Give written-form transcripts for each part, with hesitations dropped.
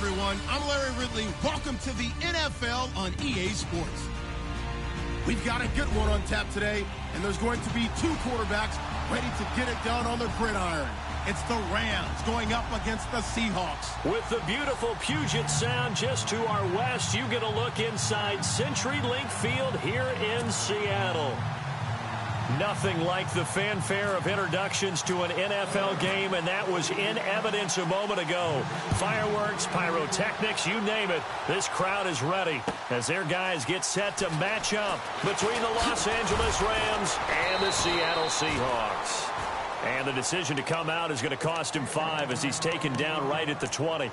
everyone. I'm Larry Ridley. Welcome to the NFL on EA Sports. We've got a good one on tap today, and there's going to be two quarterbacks ready to get it done on the gridiron. It's the Rams going up against the Seahawks. With the beautiful Puget Sound just to our west, you get a look inside CenturyLink Field here in Seattle. Nothing like the fanfare of introductions to an NFL game, and that was in evidence a moment ago. Fireworks, pyrotechnics, you name it. This crowd is ready as their guys get set to match up between the Los Angeles Rams and the Seattle Seahawks. And the decision to come out is going to cost him 5 as he's taken down right at the 20.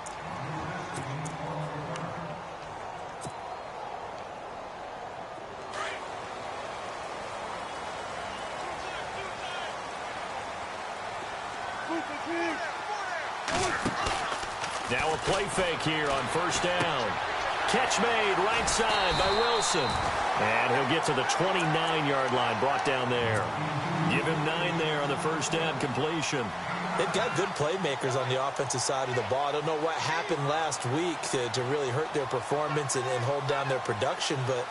Now a play fake here on first down. Catch made right side by Wilson. And he'll get to the 29-yard line, brought down there. Give him 9 there on the first down completion. They've got good playmakers on the offensive side of the ball. I don't know what happened last week to really hurt their performance and hold down their production, but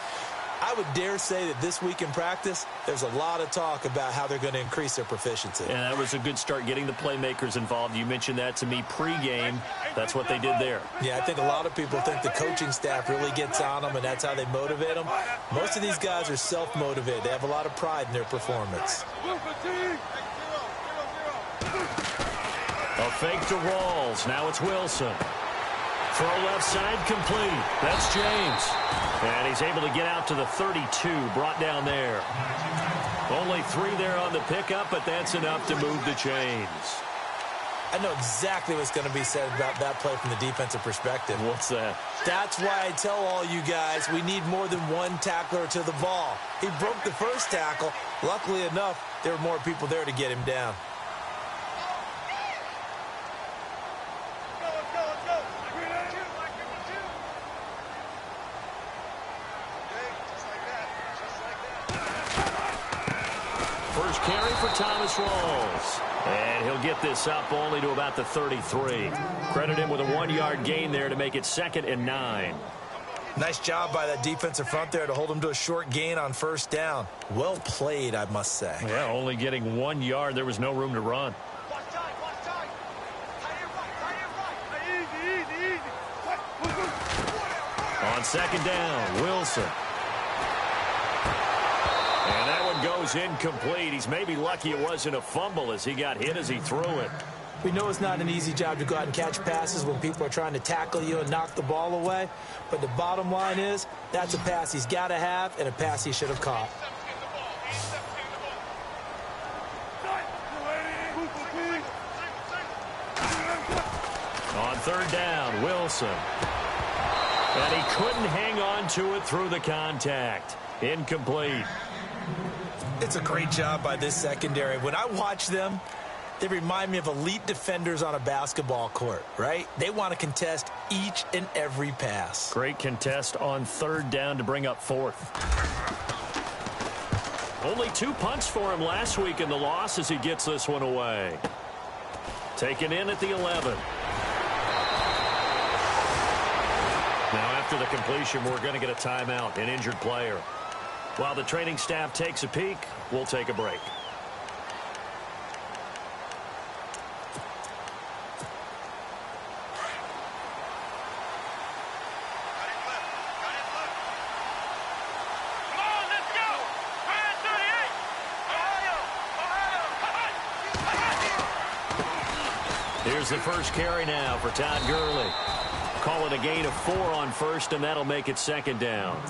I would dare say that this week in practice, there's a lot of talk about how they're going to increase their proficiency. And that was a good start, getting the playmakers involved. You mentioned that to me pregame. That's what they did there. Yeah, I think a lot of people think the coaching staff really gets on them, and that's how they motivate them. Most of these guys are self-motivated. They have a lot of pride in their performance. A fake to Rawls. Now it's Wilson. Throw left side complete. That's James. And he's able to get out to the 32, brought down there. Only 3 there on the pickup, but that's enough to move the chains. I know exactly what's going to be said about that play from the defensive perspective. What's that? That's why I tell all you guys we need more than one tackler to the ball. He broke the first tackle. Luckily enough, there were more people there to get him down. First carry for Thomas Rawls. And he'll get this up only to about the 33. Credit him with a 1-yard gain there to make it 2nd and 9. Nice job by that defensive front there to hold him to a short gain on first down. Well played, I must say. Yeah, only getting 1 yard. There was no room to run. On second down, Wilson. And that one goes incomplete. He's maybe lucky it wasn't a fumble as he got hit as he threw it. We know it's not an easy job to go out and catch passes when people are trying to tackle you and knock the ball away. But the bottom line is, that's a pass he's got to have and a pass he should have caught. On third down, Wilson. And he couldn't hang on to it through the contact. Incomplete. It's a great job by this secondary. When I watch them, they remind me of elite defenders on a basketball court, right? They want to contest each and every pass. Great contest on third down to bring up 4th. Only 2 punts for him last week in the loss as he gets this one away. Taken in at the 11. Now after the completion, we're going to get a timeout, an injured player. While the training staff takes a peek, we'll take a break. Here's the first carry now for Todd Gurley. Call it a gain of 4 on first, and that'll make it 2nd down.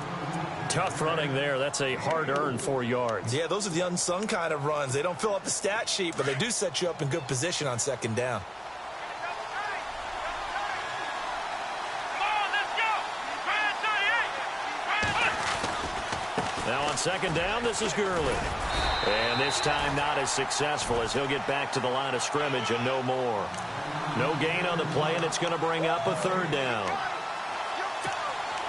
Tough running there. That's a hard-earned 4 yards. Yeah, those are the unsung kind of runs. They don't fill up the stat sheet, but they do set you up in good position on 2nd down. Now on 2nd down, this is Gurley. And this time not as successful as he'll get back to the line of scrimmage and no more. No gain on the play, and it's going to bring up a 3rd down.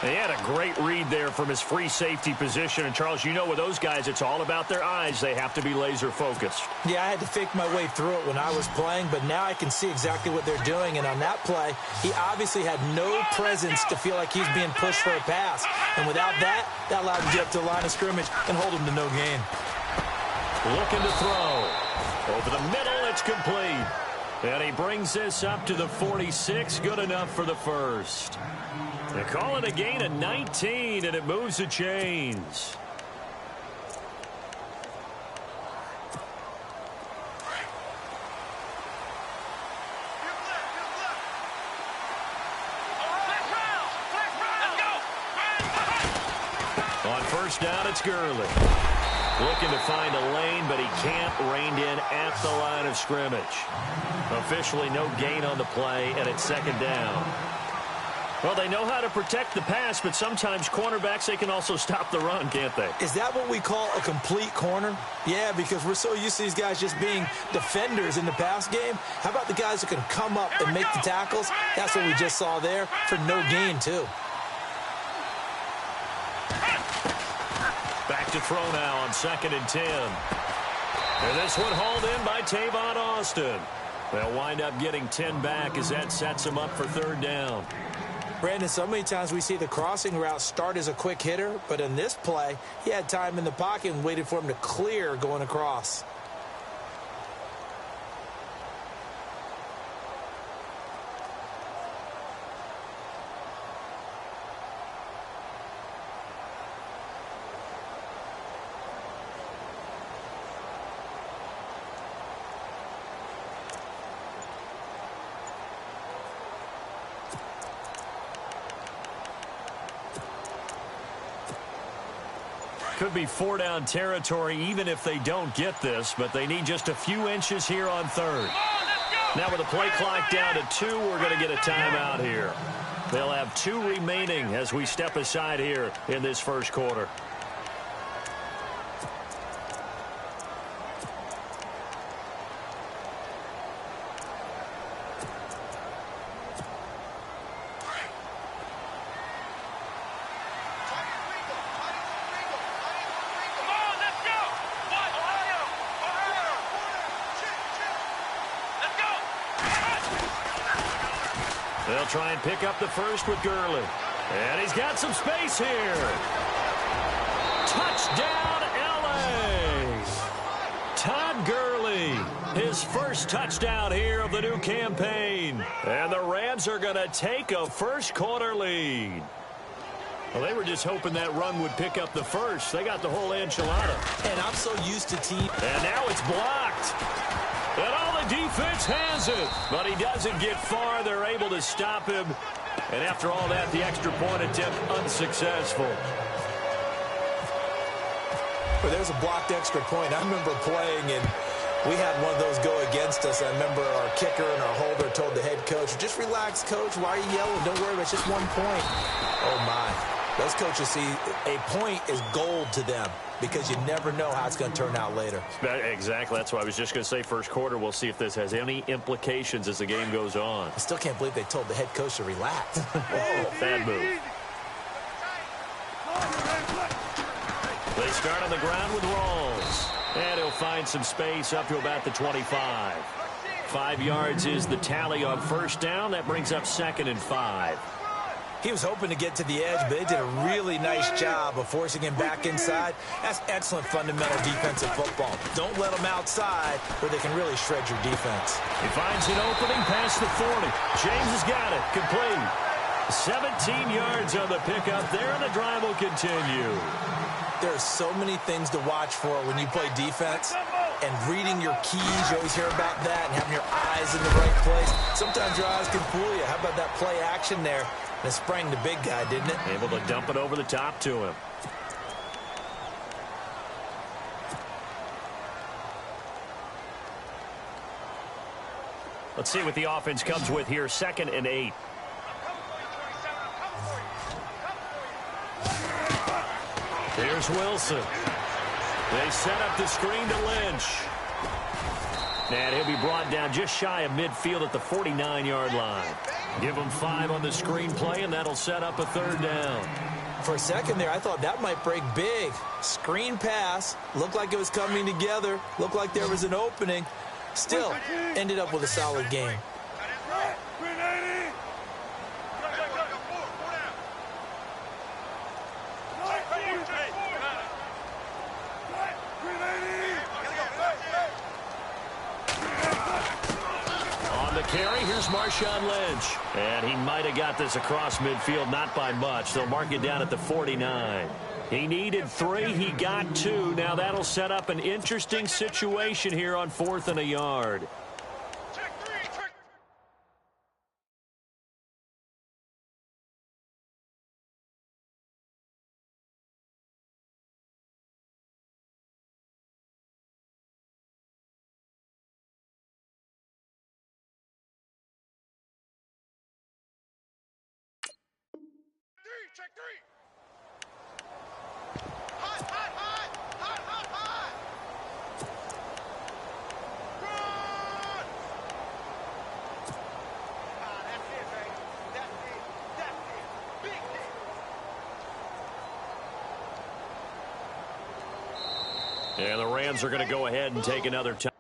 He had a great read there from his free safety position. And, Charles, you know with those guys, it's all about their eyes. They have to be laser-focused. Yeah, I had to fake my way through it when I was playing, but now I can see exactly what they're doing. And on that play, he obviously had no presence to feel like he's being pushed for a pass. And without that, that allowed him to get up to the line of scrimmage and hold him to no gain. Looking to throw. Over the middle, it's complete. And he brings this up to the 46. Good enough for the first. They call it a gain of 19, and it moves the chains. On first down, it's Gurley. Looking to find a lane, but he can't. Reined in at the line of scrimmage. Officially no gain on the play, and it's second down. Well, they know how to protect the pass, but sometimes cornerbacks, they can also stop the run, can't they? Is that what we call a complete corner? Yeah, because we're so used to these guys just being defenders in the pass game. How about the guys who can come up and make the tackles? That's what we just saw there for no gain, too. Back to throw now on 2nd and 10. And this one hauled in by Tavon Austin. They'll wind up getting 10 back as that sets them up for third down. Brandon, so many times we see the crossing route start as a quick hitter, but in this play, he had time in the pocket and waited for him to clear going across. Could be 4-down territory even if they don't get this, but they need just a few inches here on third. Now with the play clock down to 2, we're going to get a timeout here. They'll have 2 remaining as we step aside here in this first quarter. They'll try and pick up the first with Gurley. And he's got some space here. Touchdown, L.A. Todd Gurley, his first touchdown here of the new campaign. And the Rams are going to take a first-quarter lead. Well, they were just hoping that run would pick up the first. They got the whole enchilada. And I'm so used to team. And now it's blocked. And all the defense has it. But he doesn't get far. They're able to stop him. And after all that, the extra point attempt unsuccessful. Well, there's a blocked extra point. I remember playing, and we had one of those go against us. I remember our kicker and our holder told the head coach, just relax, coach. Why are you yelling? Don't worry, it's just 1 point. Oh, my. Those coaches see a point is gold to them because you never know how it's going to turn out later. Exactly. That's what I was just going to say. First quarter, we'll see if this has any implications as the game goes on. I still can't believe they told the head coach to relax. Whoa, bad move. They start on the ground with Rawls. And he'll find some space up to about the 25. 5 yards is the tally on first down. That brings up 2nd and 5. He was hoping to get to the edge, but they did a really nice job of forcing him back inside. That's excellent fundamental defensive football. Don't let them outside where they can really shred your defense. He finds an opening past the 40. James has got it. Complete. 17 yards on the pickup there, and the drive will continue. There are so many things to watch for when you play defense. And reading your keys, you always hear about that, and having your eyes in the right place. Sometimes your eyes can fool you. How about that play action there? And it sprang the big guy, didn't it? Able to dump it over the top to him. Let's see what the offense comes with here. 2nd and 8. Here's Wilson. They set up the screen to Lynch. And he'll be brought down just shy of midfield at the 49-yard line. Give them 5 on the screenplay, and that'll set up a 3rd down. For a second there, I thought that might break big. Screen pass. Looked like it was coming together. Looked like there was an opening. Still, ended up with a solid game. Carry, here's Marshawn Lynch. And he might have got this across midfield, not by much. They'll mark it down at the 49. He needed 3, he got 2. Now that'll set up an interesting situation here on 4th and a yard. Check 3. Hot, hot, hot. Hot, hot, hot. Run. That's it, baby. That's it. That's it. Big hit. And the Rams are going to go ahead and take another time.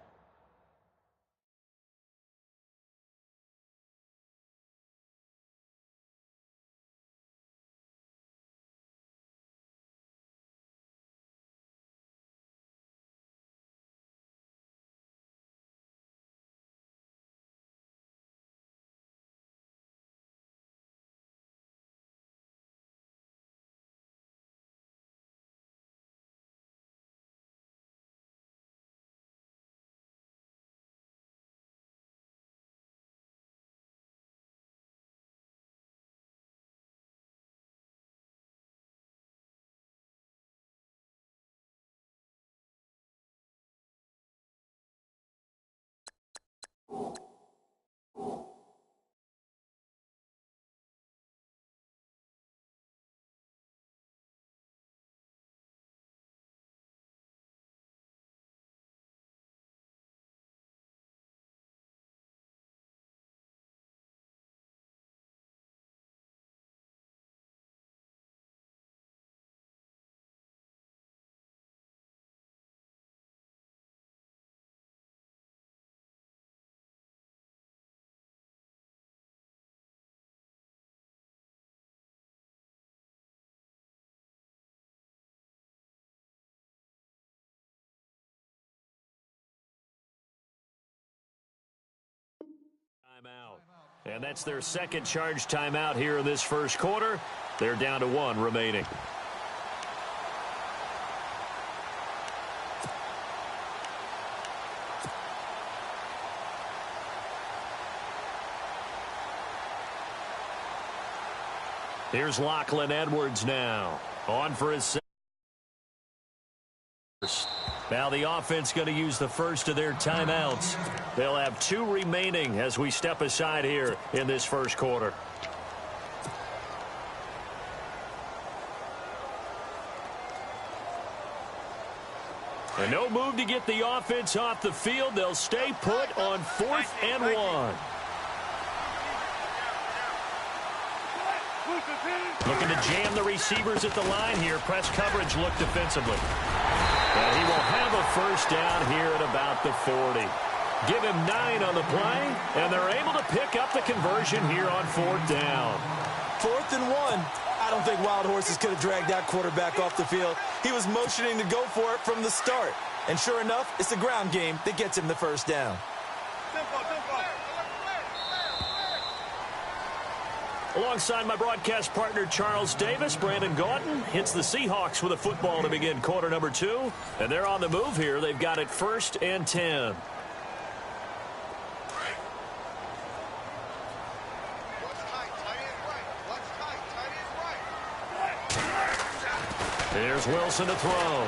Timeout. And that's their second charge timeout here in this first quarter. They're down to 1 remaining. Here's Lachlan Edwards now. On for his first. Now the offense going to use the first of their timeouts. They'll have 2 remaining as we step aside here in this first quarter. And no move to get the offense off the field. They'll stay put on 4th and 1. Looking to jam the receivers at the line here. Press coverage look defensively. And he will have a first down here at about the 40. Give him 9 on the play, and they're able to pick up the conversion here on 4th down. 4th and 1. I don't think Wild Horses could have dragged that quarterback off the field. He was motioning to go for it from the start. And sure enough, it's the ground game that gets him the first down. Alongside my broadcast partner, Charles Davis, Brandon Gaudin hits the Seahawks with a football to begin quarter number 2. And they're on the move here. They've got it 1st and 10. Here's Wilson to throw.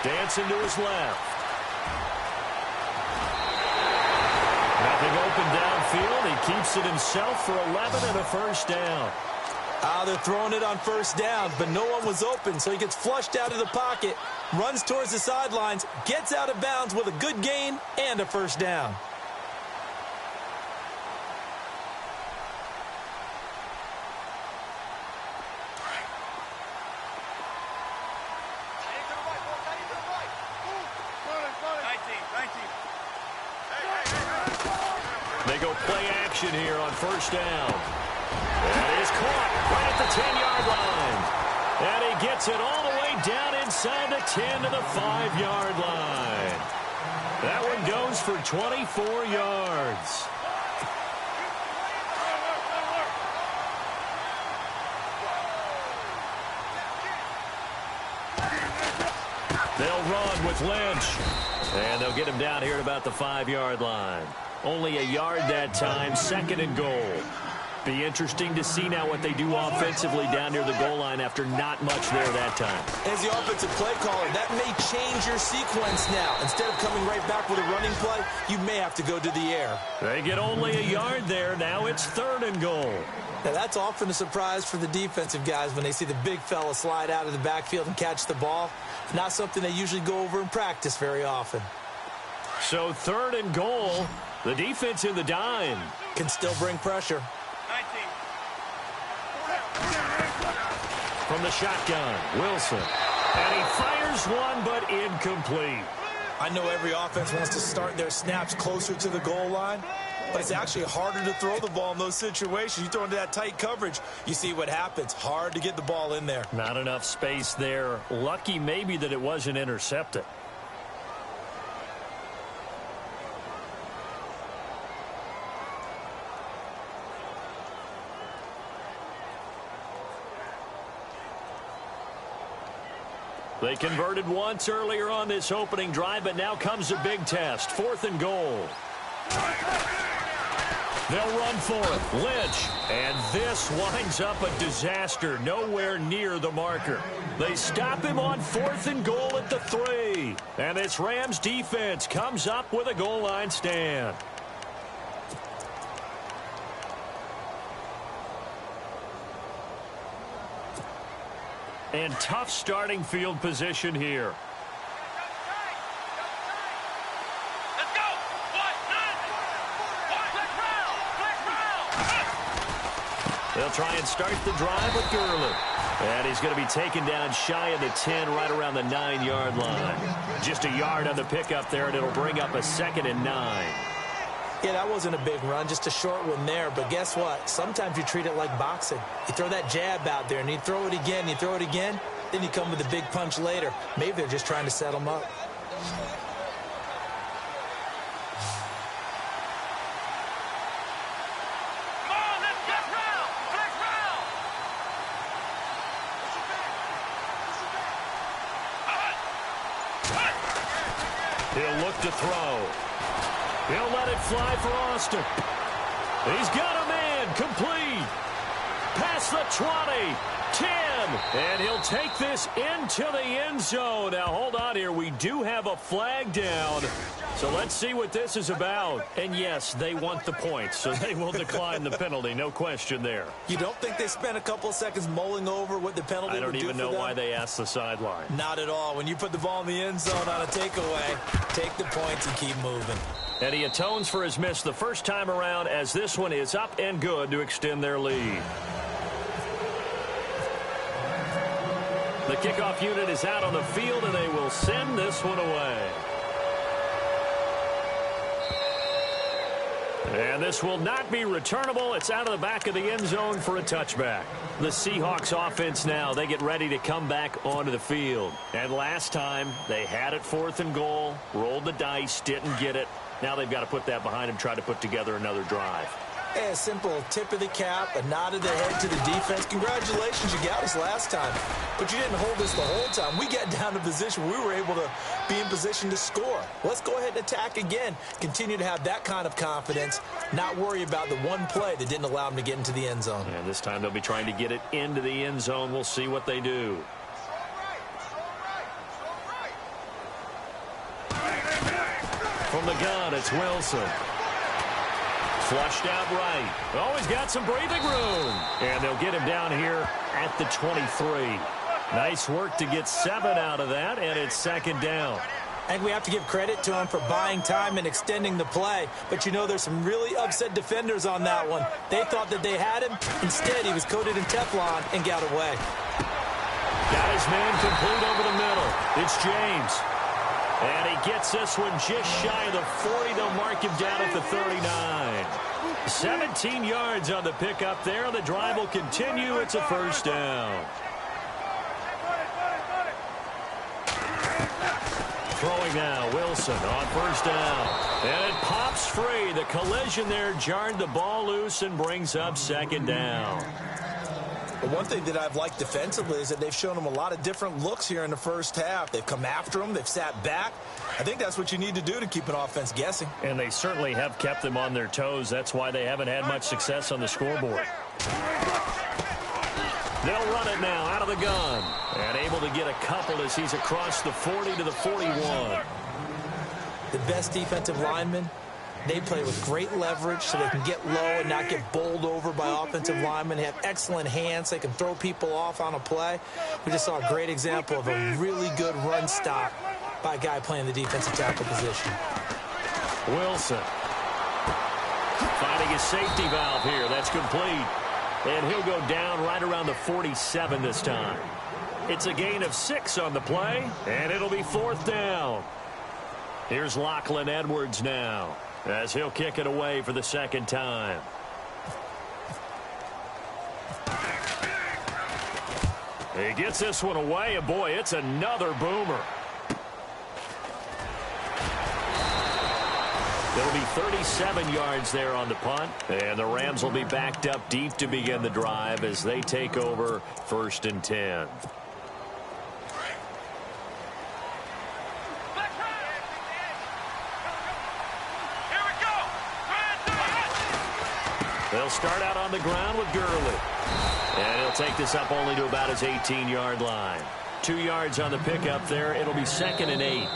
Dancing to his left. Nothing open downfield. He keeps it himself for 11 and a first down. They're throwing it on first down, but no one was open, so he gets flushed out of the pocket, runs towards the sidelines, gets out of bounds with a good gain and a first down. They go play action here on first down. That is caught right at the 10-yard line. And he gets it all the way down inside the 10 to the 5-yard line. That one goes for 24 yards. They'll run with Lynch. And they'll get him down here at about the 5-yard line. Only a yard that time, 2nd and goal. Be interesting to see now what they do offensively down near the goal line after not much there that time. As the offensive play caller, that may change your sequence now. Instead of coming right back with a running play, you may have to go to the air. They get only a yard there. Now it's 3rd and goal. Now that's often a surprise for the defensive guys when they see the big fella slide out of the backfield and catch the ball. Not something they usually go over in practice very often. So 3rd and goal. The defense in the dime. Can still bring pressure. 19. From the shotgun, Wilson. And he fires one, but incomplete. I know every offense wants to start their snaps closer to the goal line, but it's actually harder to throw the ball in those situations. You throw into that tight coverage, you see what happens. Hard to get the ball in there. Not enough space there. Lucky maybe that it wasn't intercepted. They converted once earlier on this opening drive, but now comes a big test. 4th and goal. They'll run for it. Lynch. And this winds up a disaster. Nowhere near the marker. They stop him on 4th and goal at the 3. And this Rams defense comes up with a goal line stand. And tough starting field position here. Let's go. They'll try and start the drive with Gurley. And he's going to be taken down shy of the 10, right around the 9-yard line. Just a yard on the pickup there, and it'll bring up a 2nd and 9. Yeah, that wasn't a big run, just a short one there. But guess what? Sometimes you treat it like boxing. You throw that jab out there, and you throw it again, then you come with a big punch later. Maybe they're just trying to set them up. Come on, let's get round. Let's round. He'll look to throw. He'll let it fly for Austin. He's got a man, complete. Past the 20, 10, and he'll take this into the end zone. Now, hold on here. We do have a flag down, so let's see what this is about. And, yes, they want the points, so they will decline the penalty. No question there. You don't think they spent a couple of seconds mulling over what the penalty would do for them? I don't even know why they asked the sideline. Not at all. When you put the ball in the end zone on a takeaway, take the points and keep moving. And he atones for his miss the first time around, as this one is up and good to extend their lead. The kickoff unit is out on the field, and they will send this one away. And this will not be returnable. It's out of the back of the end zone for a touchback. The Seahawks offense now, they get ready to come back onto the field. And last time, they had it 4th and goal, rolled the dice, didn't get it. Now they've got to put that behind them, try to put together another drive. Yeah, a simple tip of the cap, a nod of the head to the defense. Congratulations, you got us last time. But you didn't hold us the whole time. We got down to position where we were able to be in position to score. Let's go ahead and attack again. Continue to have that kind of confidence, not worry about the one play that didn't allow them to get into the end zone. And this time they'll be trying to get it into the end zone. We'll see what they do. From the gun, it's Wilson. Flushed out right. Always got some breathing room. And they'll get him down here at the 23. Nice work to get 7 out of that, and it's 2nd down. I think we have to give credit to him for buying time and extending the play. But, you know, there's some really upset defenders on that one. They thought that they had him. Instead, he was coated in Teflon and got away. Got his man complete over the middle. It's James. And he gets this one just shy of the 40. They'll mark him down at the 39. 17 yards on the pickup there. The drive will continue. It's a first down. Throwing now, Wilson on first down. And it pops free. The collision there jarred the ball loose and brings up second down. But one thing that I've liked defensively is that they've shown them a lot of different looks here in the first half. They've come after them. They've sat back. I think that's what you need to do to keep an offense guessing. And they certainly have kept them on their toes. That's why they haven't had much success on the scoreboard. They'll run it now out of the gun. And able to get a couple as he's across the 40 to the 41. The best defensive linemen, they play with great leverage so they can get low and not get bowled over by offensive linemen. They have excellent hands. They can throw people off on a play. We just saw a great example of a really good run stop by a guy playing the defensive tackle position. Wilson finding his safety valve here. That's complete. And he'll go down right around the 47 this time. It's a gain of 6 on the play, and it'll be fourth down. Here's Lachlan Edwards now, as he'll kick it away for the second time. He gets this one away, and boy, it's another boomer. It'll be 37 yards there on the punt, and the Rams will be backed up deep to begin the drive as they take over first and 10. They'll start out on the ground with Gurley. And he'll take this up only to about his 18-yard line. 2 yards on the pickup there. It'll be second and 8.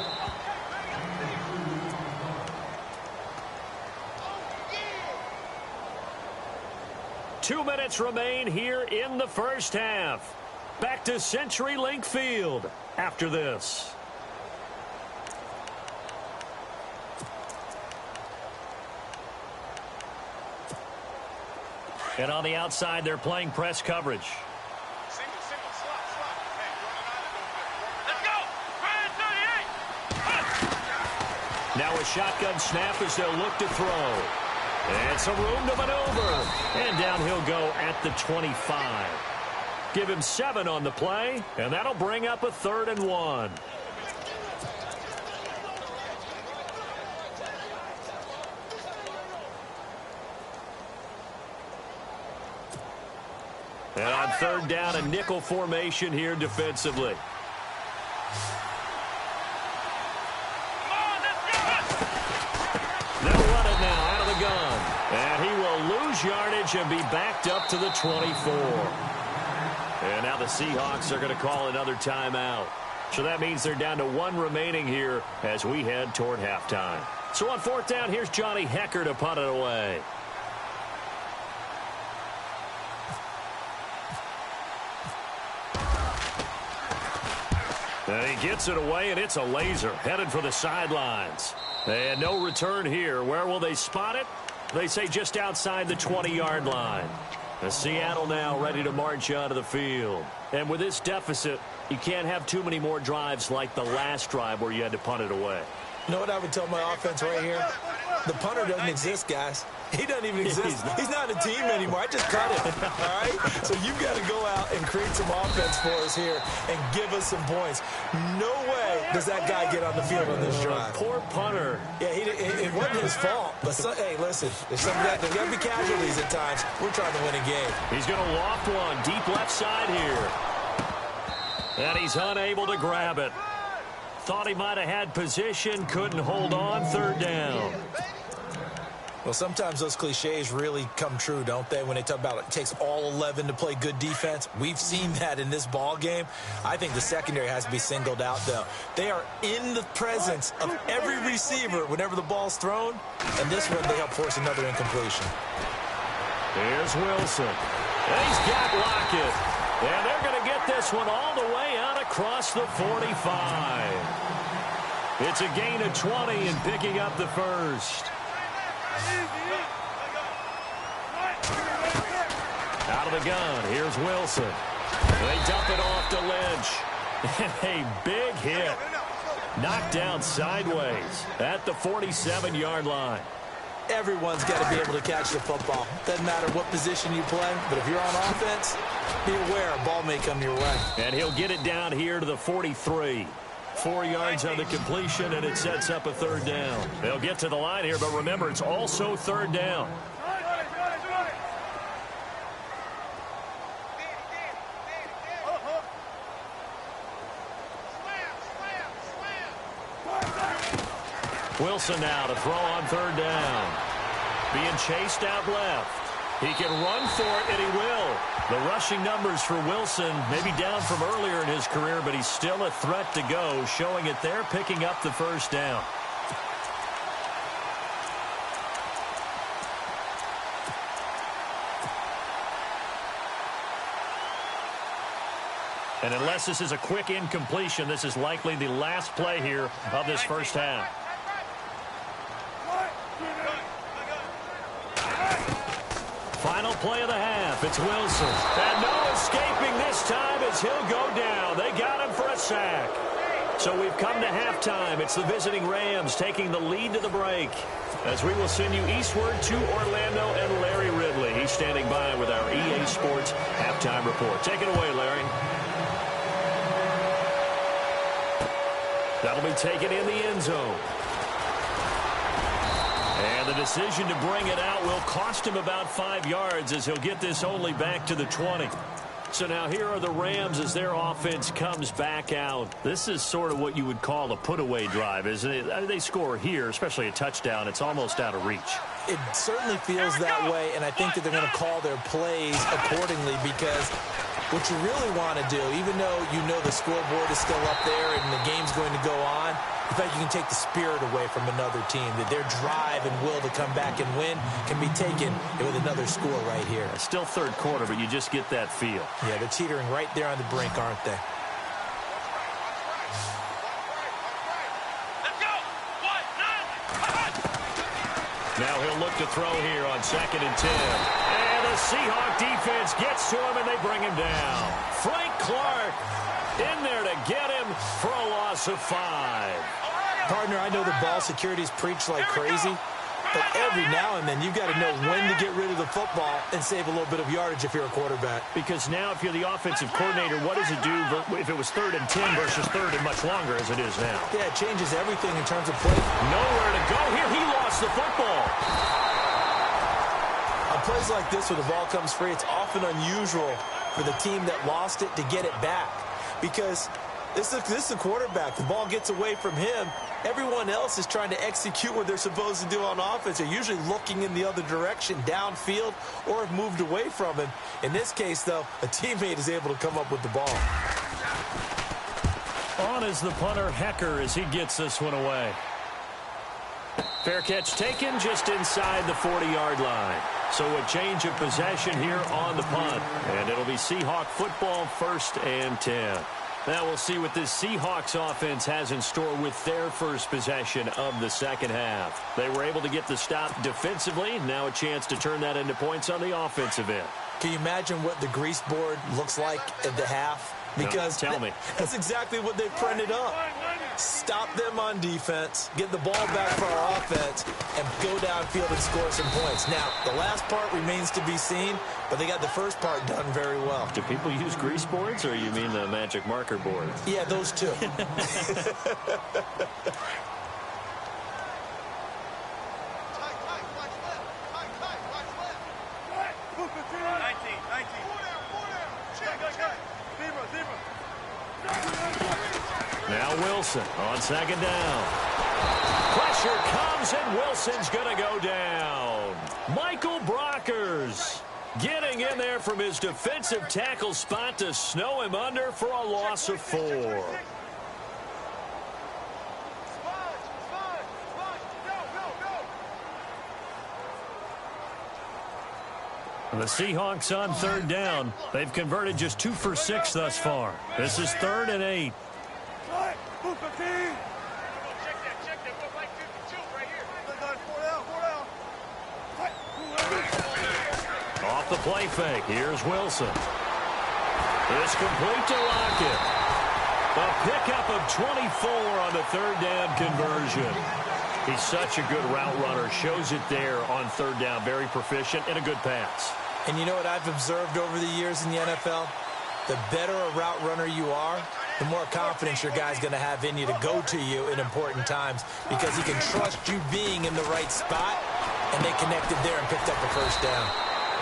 Two minutes remain here in the first half. Back to CenturyLink Field after this. And on the outside, they're playing press coverage. Single, slot. Hey, let's go! Ryan 38! Now a shotgun snap as they'll look to throw. And some room to maneuver. And down he'll go at the 25. Give him 7 on the play, and that'll bring up a 3rd and 1. And on 3rd down, a nickel formation here defensively. They'll run it now out of the gun. And he will lose yardage and be backed up to the 24. And now the Seahawks are going to call another timeout. So that means they're down to 1 remaining here as we head toward halftime. So on 4th down, here's Johnny Hecker to punt it away. And he gets it away, and it's a laser headed for the sidelines. And no return here. Where will they spot it? They say just outside the 20-yard line. Seattle now ready to march out of the field. And with this deficit, you can't have too many more drives like the last drive where you had to punt it away. You know what I would tell my offense right here? The punter doesn't exist, guys. He doesn't even exist. He's not a team anymore. I just cut him, all right? So you've got to go out and create some offense for us here and give us some points. No way does that guy get on the field on this drive. Poor punter. Yeah, it wasn't his fault. But, hey, listen, there's got to be casualties at times. We're trying to win a game. He's going to loft one deep left side here. And he's unable to grab it. Thought he might have had position, couldn't hold on, 3rd down. Well, sometimes those cliches really come true, don't they? When they talk about it takes all 11 to play good defense. We've seen that in this ball game. I think the secondary has to be singled out, though. They are in the presence of every receiver whenever the ball's thrown. And this one, they help force another incompletion. Here's Wilson. And he's got Lockett. And they're going to get this one all the way out across the 45. It's a gain of 20 and picking up the first. Out of the gun, here's Wilson. They dump it off to Lynch. And a big hit. Knocked down sideways at the 47-yard line. Everyone's got to be able to catch the football. Doesn't matter what position you play, but if you're on offense, be aware a ball may come your way. And he'll get it down here to the 43. 4 yards on the completion, and it sets up a third down. They'll get to the line here, but remember, it's also third down. Wilson now to throw on third down. Being chased out left. He can run for it, and he will. The rushing numbers for Wilson maybe down from earlier in his career, but he's still a threat to go, showing it there, picking up the first down. And unless this is a quick incompletion, this is likely the last play here of this first half. Final play of the half. It's Wilson. And no escaping this time as he'll go down. They got him for a sack. So we've come to halftime. It's the visiting Rams taking the lead to the break. As we will send you eastward to Orlando and Larry Ridley. He's standing by with our EA Sports halftime report. Take it away, Larry. That'll be taken in the end zone. And the decision to bring it out will cost him about 5 yards as he'll get this only back to the 20. So now here are the Rams as their offense comes back out. This is sort of what you would call a put-away drive, isn't it? They score here, especially a touchdown. It's almost out of reach. It certainly feels that way, and I think that they're going to call their plays accordingly because what you really want to do, even though you know the scoreboard is still up there and the game's going to go on, in fact, you can take the spirit away from another team, that their drive and will to come back and win can be taken with another score right here. It's still third quarter, but you just get that feel. Yeah, they're teetering right there on the brink, aren't they? Now he'll look to throw here on 2nd and 10. And the Seahawk defense gets to him, and they bring him down. Frank Clark in there to get him for a loss of 5. Partner, I know the ball security is preached like crazy, but every now and then you've got to know when to get rid of the football and save a little bit of yardage if you're a quarterback. Because now if you're the offensive coordinator, what does it do if it was 3rd and 10 versus 3rd and much longer as it is now? Yeah, it changes everything in terms of play. Nowhere to go here. He lost the football. On plays like this where the ball comes free, it's often unusual for the team that lost it to get it back. Because this is a quarterback. The ball gets away from him. Everyone else is trying to execute what they're supposed to do on offense. They're usually looking in the other direction, downfield, or have moved away from him. In this case, though, a teammate is able to come up with the ball. On is the punter, Hecker, as he gets this one away. Fair catch taken just inside the 40-yard line. So a change of possession here on the punt. And it'll be Seahawk football, 1st and 10. Now we'll see what this Seahawks offense has in store with their first possession of the second half. They were able to get the stop defensively. Now a chance to turn that into points on the offensive end. Can you imagine what the grease board looks like at the half? Because tell me. That's exactly what they printed up. Stop them on defense, get the ball back for our offense, and go downfield and score some points. Now, the last part remains to be seen, but they got the first part done very well. Do people use grease boards, or you mean the magic marker board? Yeah, those two. Now Wilson on 2nd down. Pressure comes, and Wilson's going to go down. Michael Brockers getting in there from his defensive tackle spot to snow him under for a loss of 4. The Seahawks on 3rd down. They've converted just 2 for 6 thus far. This is 3rd and 8. Off the play fake. Here's Wilson. It's complete to Lockett. A pickup of 24 on the 3rd down conversion. He's such a good route runner. Shows it there on third down. Very proficient and a good pass. And you know what I've observed over the years in the NFL? The better a route runner you are, the more confidence your guy's going to have in you to go to you in important times because he can trust you being in the right spot, and they connected there and picked up a first down.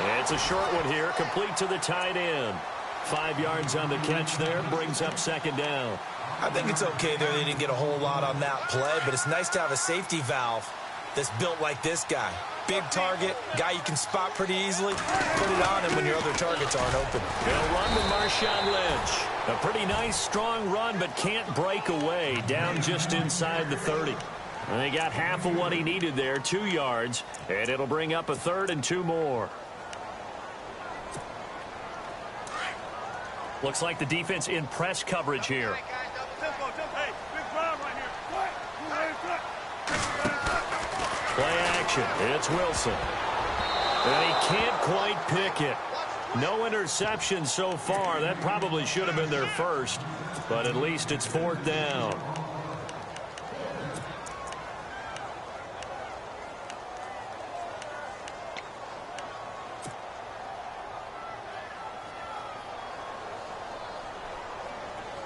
And it's a short one here, complete to the tight end. 5 yards on the catch there, brings up second down. I think it's okay there. They didn't get a whole lot on that play, but it's nice to have a safety valve that's built like this guy. Big target, guy you can spot pretty easily. Put it on him when your other targets aren't open. They'll run to Marshawn Lynch. A pretty nice, strong run, but can't break away. Down just inside the 30. And they got half of what he needed there, 2 yards, and it'll bring up a third and 2 more. Looks like the defense in press coverage here. Play action. It's Wilson. And he can't quite pick it. No interception so far. That probably should have been their first, but at least it's fourth down.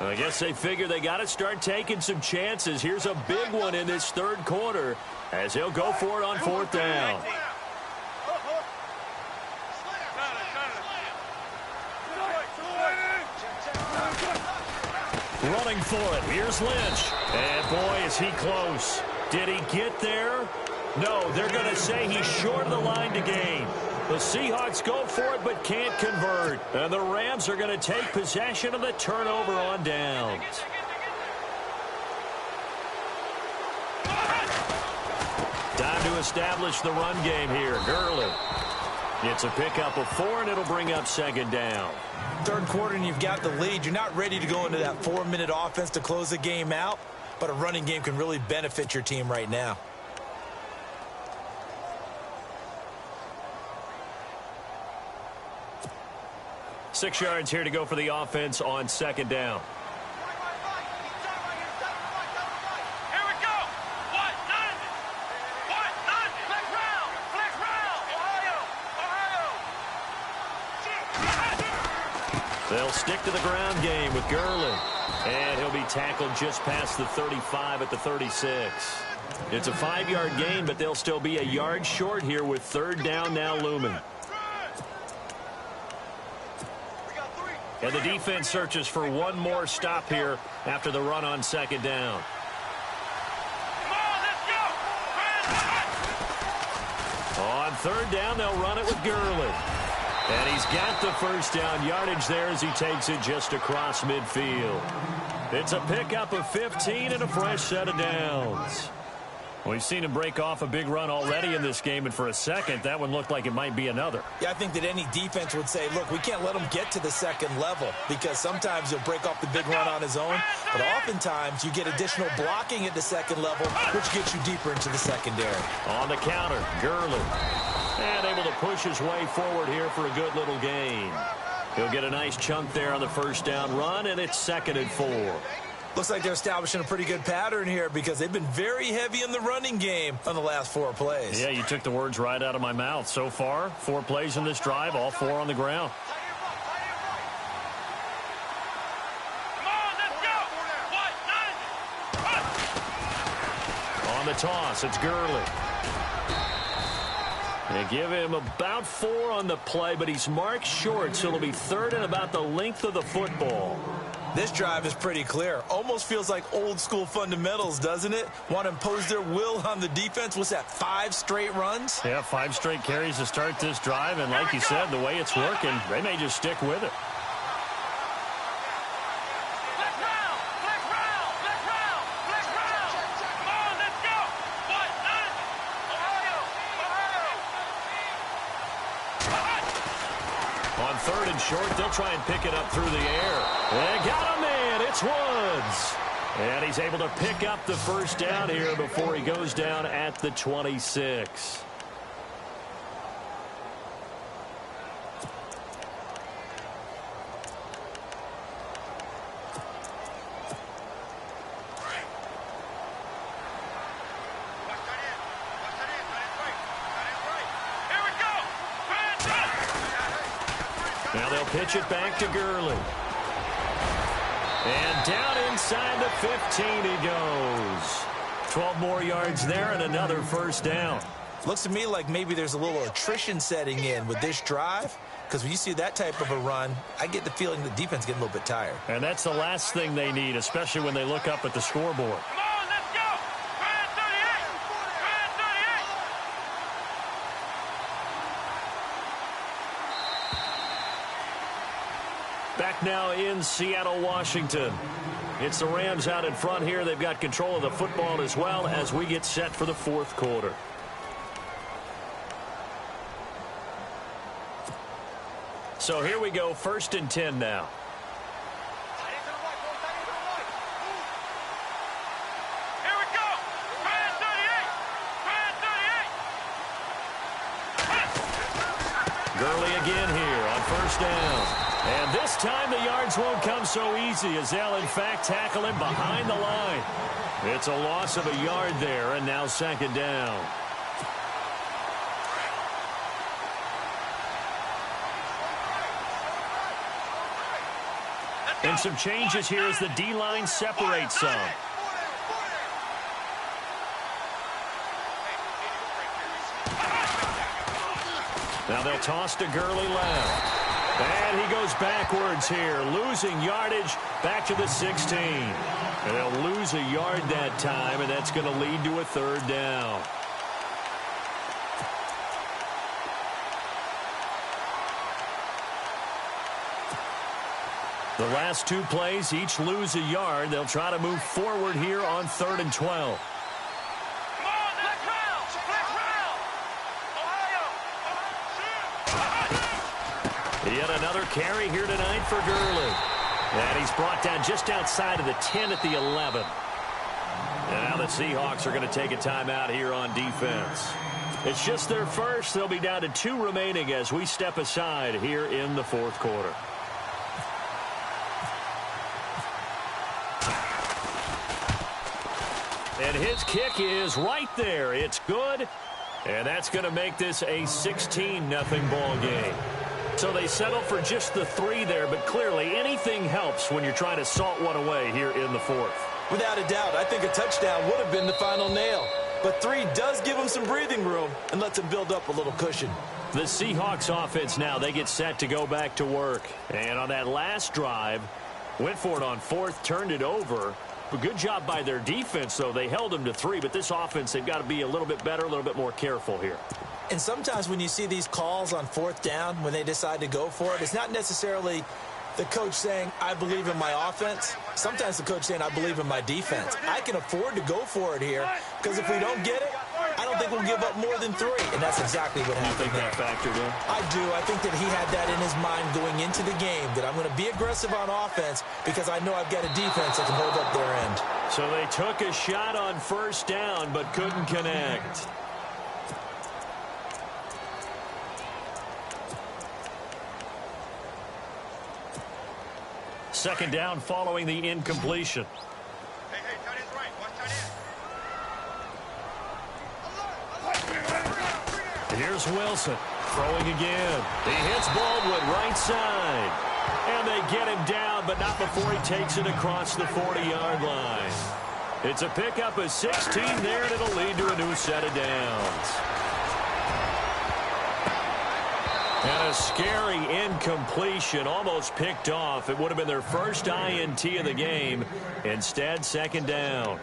I guess they figure they got to start taking some chances. Here's a big one in this third quarter as he'll go for it on fourth down. Running for it. Here's Lynch. And boy, is he close. Did he get there? No, they're going to say he's short of the line to gain. The Seahawks go for it but can't convert. And the Rams are going to take possession of the turnover on downs. Time to establish the run game here. Gurley. It's a pickup of 4, and it'll bring up second down. Third quarter and you've got the lead. You're not ready to go into that 4-minute offense to close the game out, but a running game can really benefit your team right now. Six yards here to go for the offense on second down. Here we go. What? None. What? None. Flex round. Flex round. Ohio. They'll stick to the ground game with Gurley. And he'll be tackled just past the 35 at the 36. It's a 5-yard gain, but they'll still be a yard short here with third down now looming. And the defense searches for one more stop here after the run on second down. Come on, let's go. On third down, they'll run it with Gurley. And he's got the first down yardage there as he takes it just across midfield. It's a pickup of 15 and a fresh set of downs. We've seen him break off a big run already in this game, and for a second, that one looked like it might be another. Yeah, I think that any defense would say, look, we can't let him get to the second level because sometimes he'll break off the big run on his own, but oftentimes you get additional blocking at the second level, which gets you deeper into the secondary. On the counter, Gurley. And able to push his way forward here for a good little gain. He'll get a nice chunk there on the first down run, and it's 2nd and 4. Looks like they're establishing a pretty good pattern here because they've been very heavy in the running game on the last 4 plays. Yeah, you took the words right out of my mouth. So far, 4 plays in this drive, all 4 on the ground. Come on, let's go. What? None. On the toss, it's Gurley. They give him about 4 on the play, but he's marked short, so it'll be 3rd and about the length of the football. This drive is pretty clear. Almost feels like old school fundamentals, doesn't it? Want to impose their will on the defense. What's that, 5 straight runs? Yeah, 5 straight carries to start this drive, and like you said, the way it's working, they may just stick with it. Flex round. Flex round. Flex round. Flex round. Come on, let's go. What? None. Ohio. On 3rd and short, they'll try and pick it up through the air. They got a man. It's Woods. And he's able to pick up the first down here before he goes down at the 26. Now they'll pitch it back to Gurley. And down inside the 15 he goes. 12 more yards there and another first down. Looks to me like maybe there's a little attrition setting in with this drive, because when you see that type of a run, I get the feeling the defense getting a little bit tired. And that's the last thing they need, especially when they look up at the scoreboard. Come on, let's go. Try it, 38. Try it, 38. Back now in Seattle, Washington. It's the Rams out in front here. They've got control of the football as well as we get set for the fourth quarter. So here we go, 1st and 10 now. Here we go. Try it, 38. Gurley again here on 1st down. And this time the yards won't come so easy as they'll, in fact, tackle him behind the line. It's a loss of a yard there, and now 2nd down. And some changes here as the D-line separates some. Now they'll toss to Gurley left. And he goes backwards here, losing yardage back to the 16. And they'll lose a yard that time, and that's going to lead to a 3rd down. The last 2 plays each lose a yard. They'll try to move forward here on 3rd and 12. Come on, let's round. Let's round. Ohio. Yet another carry here tonight for Gurley. And he's brought down just outside of the 10 at the 11. And now the Seahawks are going to take a timeout here on defense. It's just their first. They'll be down to 2 remaining as we step aside here in the 4th quarter. And his kick is right there. It's good. And that's going to make this a 16-0 ball game. So they settle for just the 3 there, but clearly anything helps when you're trying to salt one away here in the 4th. Without a doubt, I think a touchdown would have been the final nail. But 3 does give them some breathing room and lets them build up a little cushion. The Seahawks offense now, they get set to go back to work. And on that last drive, went for it on 4th, turned it over. But good job by their defense, though. They held them to 3, but this offense, they've got to be a little bit better, a little bit more careful here. And sometimes when you see these calls on 4th down, when they decide to go for it, it's not necessarily the coach saying, I believe in my offense. Sometimes the coach saying, I believe in my defense. I can afford to go for it here, because if we don't get it, I don't think we'll give up more than 3. And that's exactly what happened there. You think that factored in? I do. I think that he had that in his mind going into the game, that I'm going to be aggressive on offense because I know I've got a defense that can hold up their end. So they took a shot on 1st down, but couldn't connect. Second down following the incompletion. Hey, tight end's right. Watch tight end. Here's Wilson throwing again. He hits Baldwin right side. And they get him down, but not before he takes it across the 40-yard line. It's a pickup of 16 there, and it'll lead to a new set of downs. And a scary incompletion, almost picked off. It would have been their first INT of the game. Instead, 2nd down.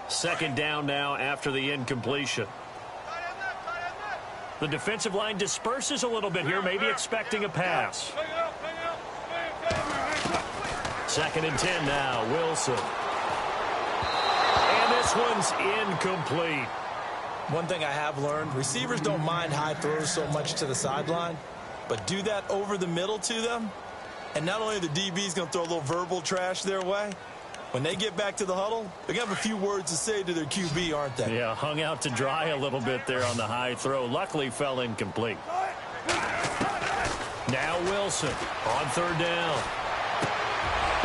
2nd down now after the incompletion. The defensive line disperses a little bit here, maybe expecting a pass. 2nd and 10 now, Wilson. And this one's incomplete. One thing I have learned, receivers don't mind high throws so much to the sideline, but do that over the middle to them, and not only are the DBs going to throw a little verbal trash their way, when they get back to the huddle, they're going to have a few words to say to their QB, aren't they? Yeah, hung out to dry a little bit there on the high throw. Luckily fell incomplete. Now Wilson on 3rd down.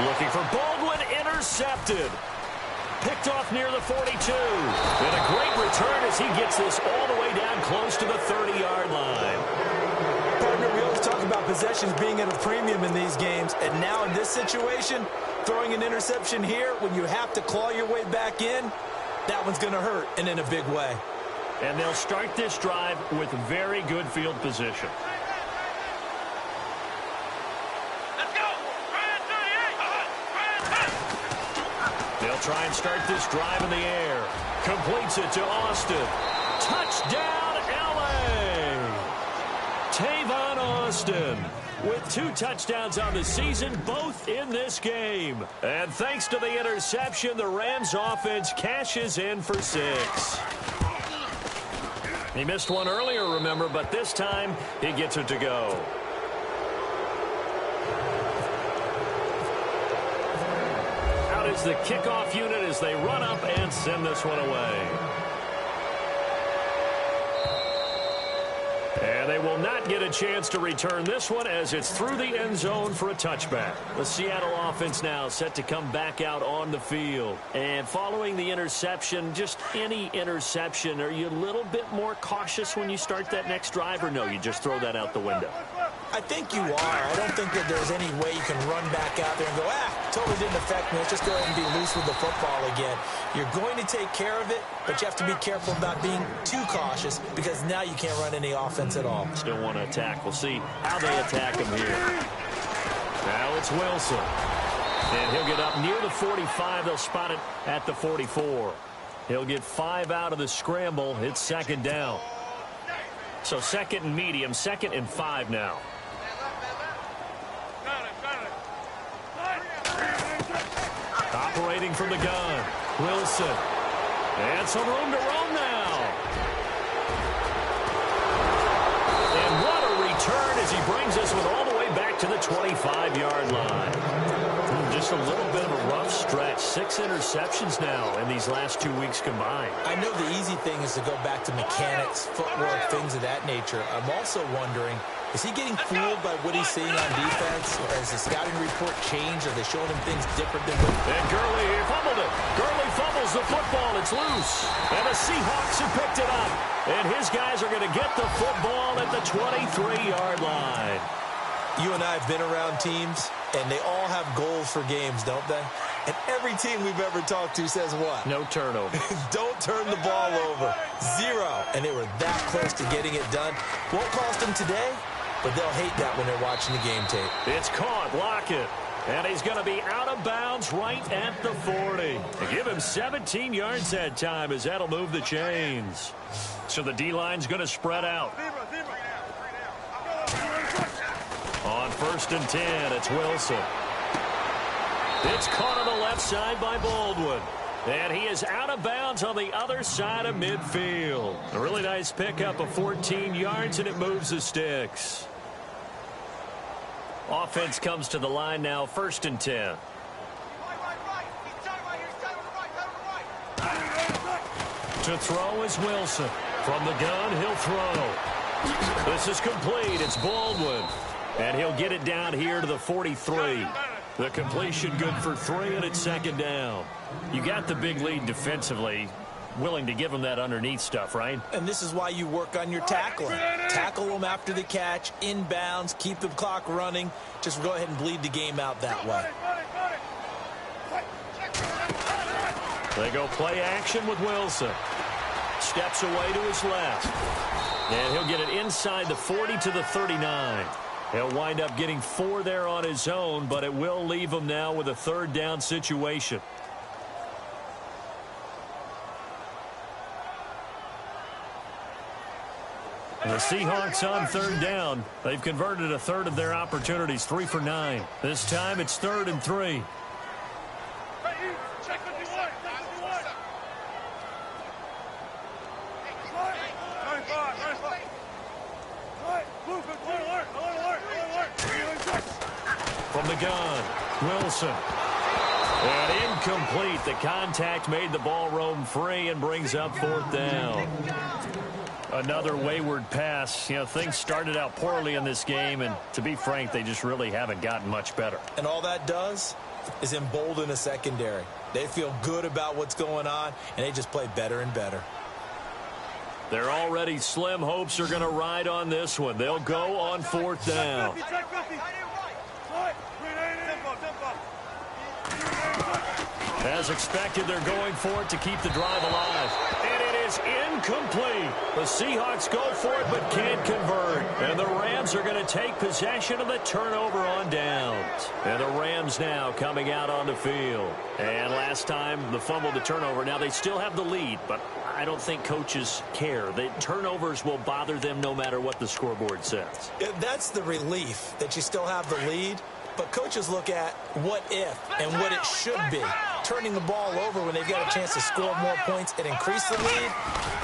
Looking for Baldwin, intercepted. Picked off near the 42. And a great return as he gets this all the way down close to the 30-yard line. Partner, we always talk about about possessions being at a premium in these games. And now in this situation, throwing an interception here when you have to claw your way back in, that one's going to hurt, and in a big way. And they'll start this drive with very good field position. Let's go. They'll try and start this drive in the air. Completes it to Austin. Touchdown, L.A. Tavon Austin with 2 touchdowns on the season, both in this game. And thanks to the interception, the Rams offense cashes in for 6. He missed one earlier, remember, but this time he gets it to go. Out is the kickoff unit as they run up and send this one away. And they will not get a chance to return this one as it's through the end zone for a touchback. The Seattle offense now set to come back out on the field. And following the interception, just any interception, are you a little bit more cautious when you start that next drive, or no, you just throw that out the window? I think you are. I don't think that there's any way you can run back out there and go, totally didn't affect me. Let's just go ahead and be loose with the football again. You're going to take care of it, but you have to be careful about being too cautious because now you can't run any offense at all. Still want to attack. We'll see how they attack him here. Now it's Wilson. And he'll get up near the 45. They'll spot it at the 44. He'll get 5 out of the scramble. It's second down. So second and medium, 2nd and 5 now. Operating from the gun, Wilson. And some room to roam now. And what a return as he brings us with all the way back to the 25-yard line. Just a little bit of a rough stretch. 6 interceptions now in these last 2 weeks combined. I know the easy thing is to go back to mechanics, footwork, things of that nature. I'm also wondering, is he getting fooled by what he's seeing on defense? Or has the scouting report changed? Are they showing him things different than what? And Gurley fumbled it. Gurley fumbles the football. It's loose. And the Seahawks have picked it up. And his guys are going to get the football at the 23-yard line. You and I have been around teams, and they all have goals for games, don't they? And every team we've ever talked to says what? No turnover. Don't turn the ball over. 0. And they were that close to getting it done. Won't cost them today, but they'll hate that when they're watching the game tape. It's caught. Lockett. And he's going to be out of bounds right at the 40. They give him 17 yards that time as that'll move the chains. So the D-line's going to spread out. On 1st and 10, it's Wilson. It's caught on the left side by Baldwin. And he is out of bounds on the other side of midfield. A really nice pickup of 14 yards, and it moves the sticks. Offense comes to the line now, 1st and 10. To throw is Wilson. From the gun, he'll throw. This is complete. It's Baldwin. And he'll get it down here to the 43. The completion good for 3, and it's 2nd down. You got the big lead defensively. Willing to give them that underneath stuff, right? And this is why you work on your tackling. Tackle them after the catch, inbounds, keep the clock running. Just go ahead and bleed the game out that way. They go play action with Wilson. Steps away to his left. And he'll get it inside the 40 to the 39. He'll wind up getting 4 there on his own, but it will leave him now with a 3rd down situation. The Seahawks on 3rd down. They've converted a 1/3 of their opportunities, 3 for 9. This time it's 3rd and 3. From the gun, Wilson. And incomplete. The contact made the ball roam free and brings up 4th down. Another wayward pass. You know, things started out poorly in this game, and to be frank, they just really haven't gotten much better. And all that does is embolden a secondary. They feel good about what's going on, and they just play better and better. Their already slim hopes are going to ride on this one. They'll go on 4th down. As expected, they're going for it to keep the drive alive. And it is incomplete. The Seahawks go for it but can't convert. And the Rams are going to take possession of the turnover on downs. And the Rams now coming out on the field. And last time, the fumble to turnover. Now, they still have the lead, but I don't think coaches care. The turnovers will bother them no matter what the scoreboard says. That's the relief that you still have the lead. But coaches look at what if and what it should be. Turning the ball over when they've got a chance to score more points and increase the lead,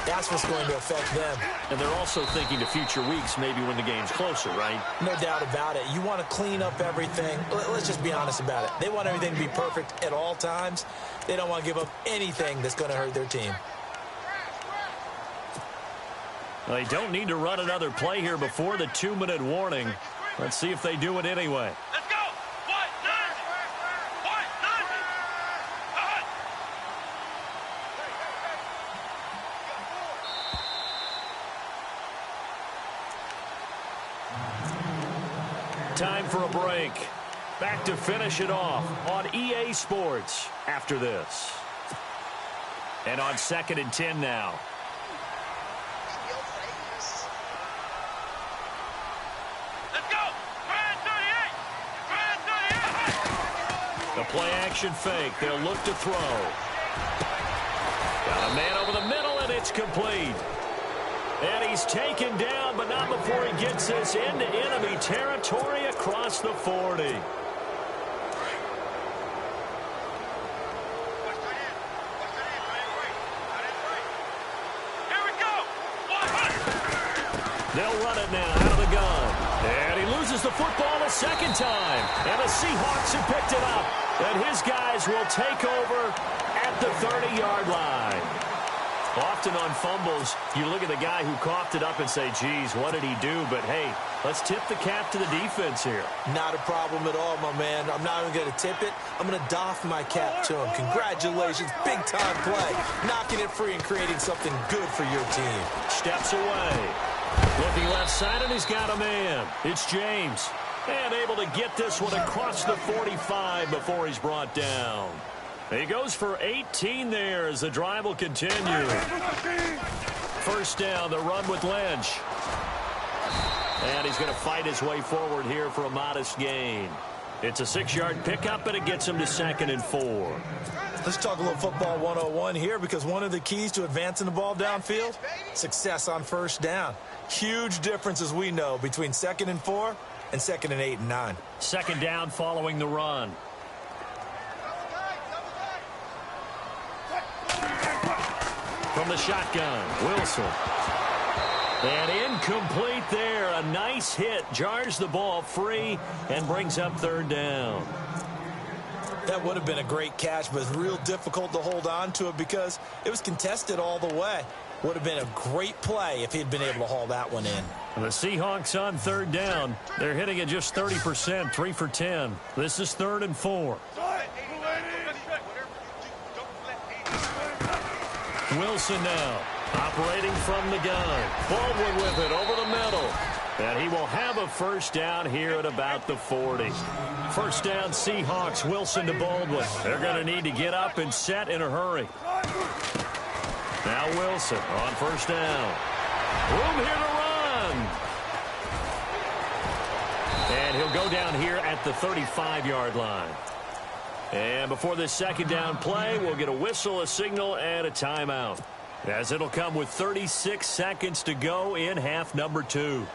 that's what's going to affect them. And they're also thinking to future weeks, maybe when the game's closer, right? No doubt about it. You want to clean up everything. Let's just be honest about it. They want everything to be perfect at all times. They don't want to give up anything that's going to hurt their team. They don't need to run another play here before the 2-minute warning. Let's see if they do it anyway. Let's go. What? None. What? None. Time for a break. Back to finish it off on EA Sports after this. And on 2nd and 10 now. The play-action fake. They'll look to throw. Got a man over the middle, and it's complete. And he's taken down, but not before he gets this into enemy territory across the 40. Here we go. They'll run it now out of the gun. And he loses the football a second time. And the Seahawks have picked it up. And his guys will take over at the 30-yard line. Often on fumbles, you look at the guy who coughed it up and say, geez, what did he do? But, hey, let's tip the cap to the defense here. Not a problem at all, my man. I'm not even going to tip it. I'm going to doff my cap to him. Congratulations. Big-time play. Knocking it free and creating something good for your team. Steps away. Looking left side, and he's got a man. It's James. And able to get this one across the 45 before he's brought down. He goes for 18 there as the drive will continue. First down, the run with Lynch. And he's going to fight his way forward here for a modest gain. It's a 6-yard pickup, and it gets him to 2nd and 4. Let's talk a little football 101 here, because one of the keys to advancing the ball downfield, success on first down. Huge difference, as we know, between 2nd and 4 and 2nd and 8 and 9. Second down following the run. From the shotgun, Wilson. And incomplete there. A nice hit. Jars the ball free and brings up 3rd down. That would have been a great catch, but it's real difficult to hold on to it because it was contested all the way. Would have been a great play if he'd been able to haul that one in. And the Seahawks on 3rd down. They're hitting at just 30%, 3 for 10. This is 3rd and 4. Wilson now, operating from the gun. Baldwin with it over the middle. And he will have a first down here at about the 40. First down, Seahawks. Wilson to Baldwin. They're going to need to get up and set in a hurry. Now Wilson on first down. Room here to run. And he'll go down here at the 35-yard line. And before this second down play, we'll get a whistle, a signal, and a timeout, as it'll come with 36 seconds to go in half number 2.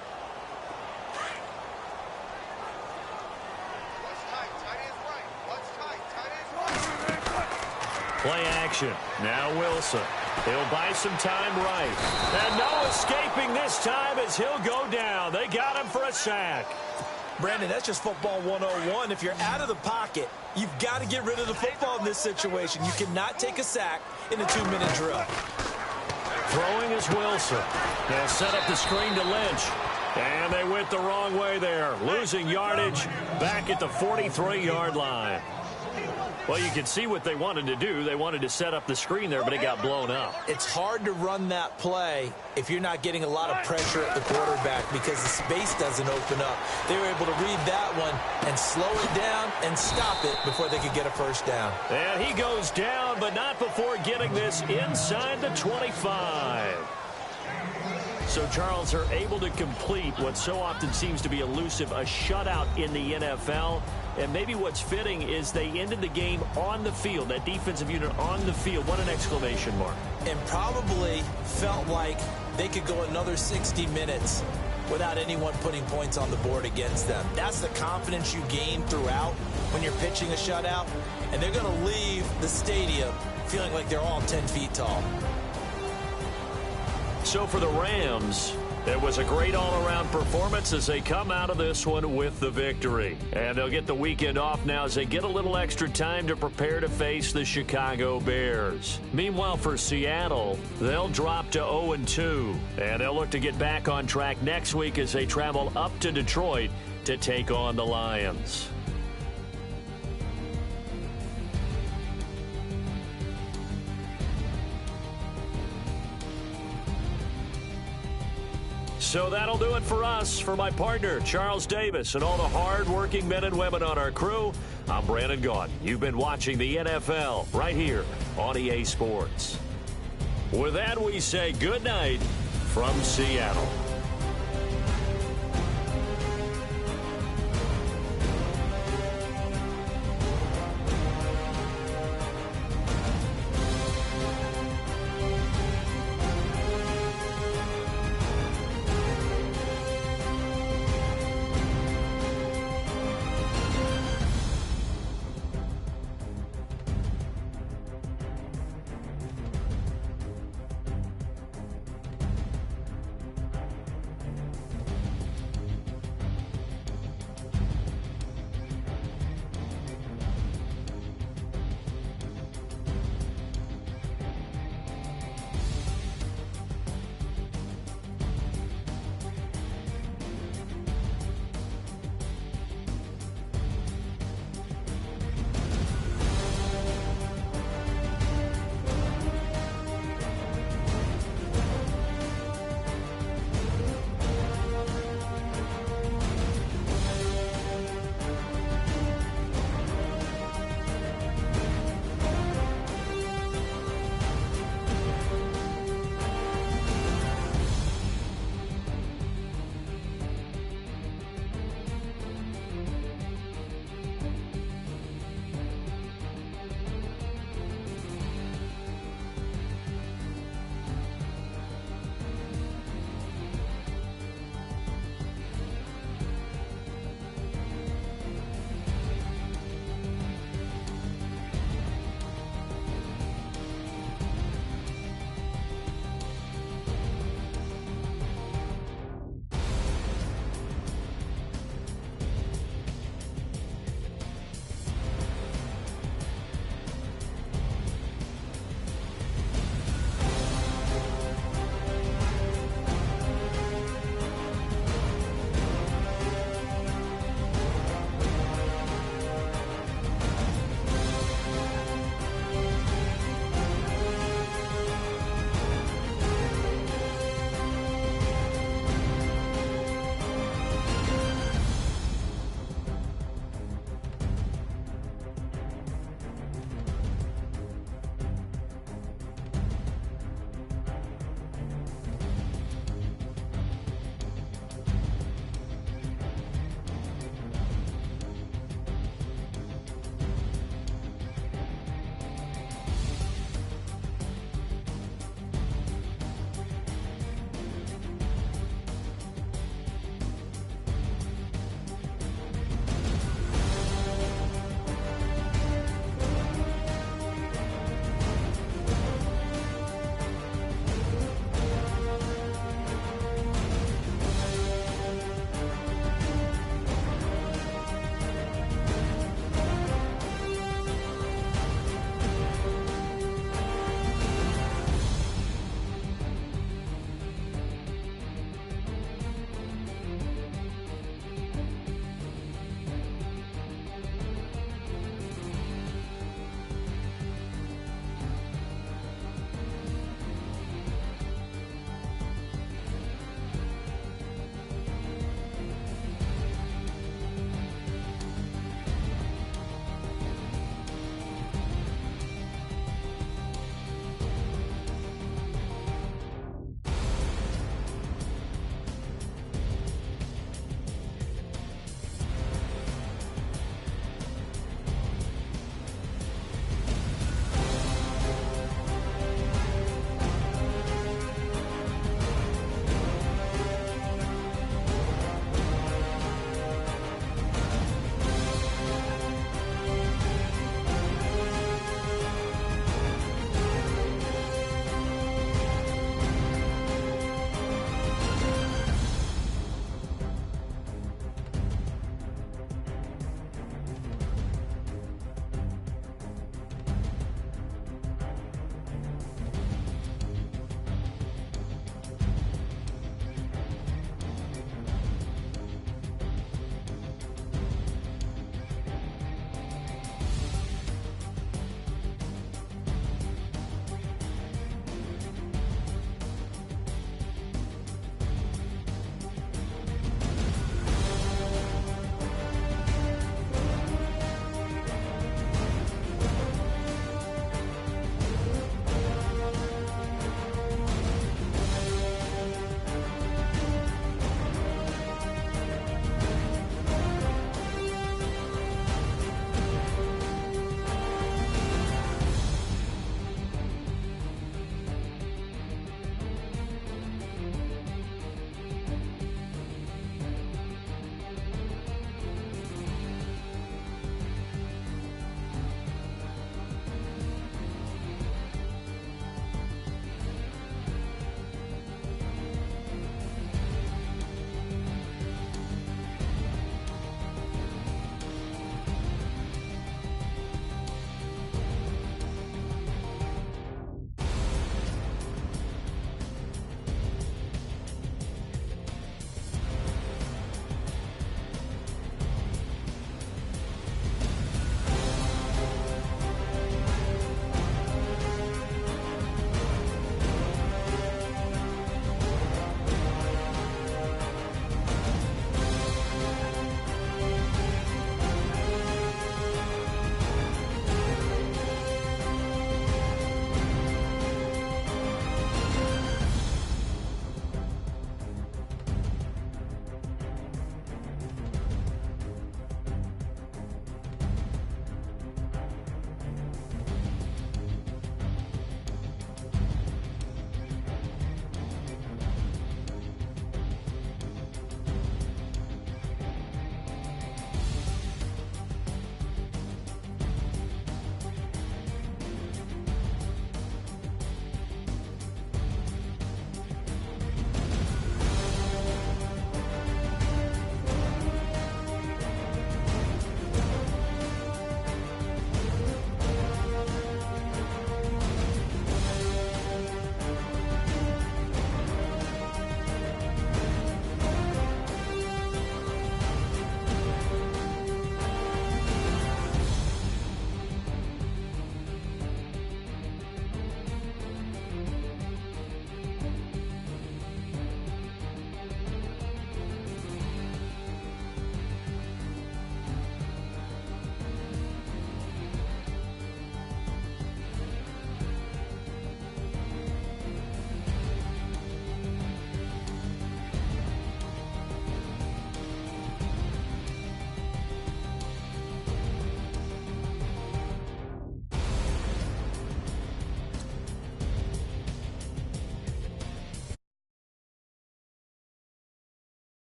Play action. Now Wilson. He'll buy some time right. And no escaping this time as he'll go down. They got him for a sack. Brandon, that's just football 101. If you're out of the pocket, you've got to get rid of the football in this situation. You cannot take a sack in a 2-minute drill. Throwing is Wilson. They'll set up the screen to Lynch. And they went the wrong way there. Losing yardage back at the 43-yard line. Well, you can see what they wanted to do. They wanted to set up the screen there, but it got blown up. It's hard to run that play if you're not getting a lot of pressure at the quarterback because the space doesn't open up. They were able to read that one and slow it down and stop it before they could get a first down. And he goes down, but not before getting this inside the 25. So, Charles, are able to complete what so often seems to be elusive, a shutout in the NFL. And maybe what's fitting is they ended the game on the field, that defensive unit on the field. What an exclamation mark. And probably felt like they could go another 60 minutes without anyone putting points on the board against them. That's the confidence you gain throughout when you're pitching a shutout. And they're going to leave the stadium feeling like they're all 10 feet tall. So for the Rams, it was a great all-around performance as they come out of this one with the victory. And they'll get the weekend off now as they get a little extra time to prepare to face the Chicago Bears. Meanwhile, for Seattle, they'll drop to 0-2. And they'll look to get back on track next week as they travel up to Detroit to take on the Lions. So that'll do it for us. For my partner, Charles Davis, and all the hard-working men and women on our crew, I'm Brandon Gaudin. You've been watching the NFL right here on EA Sports. With that, we say good night from Seattle.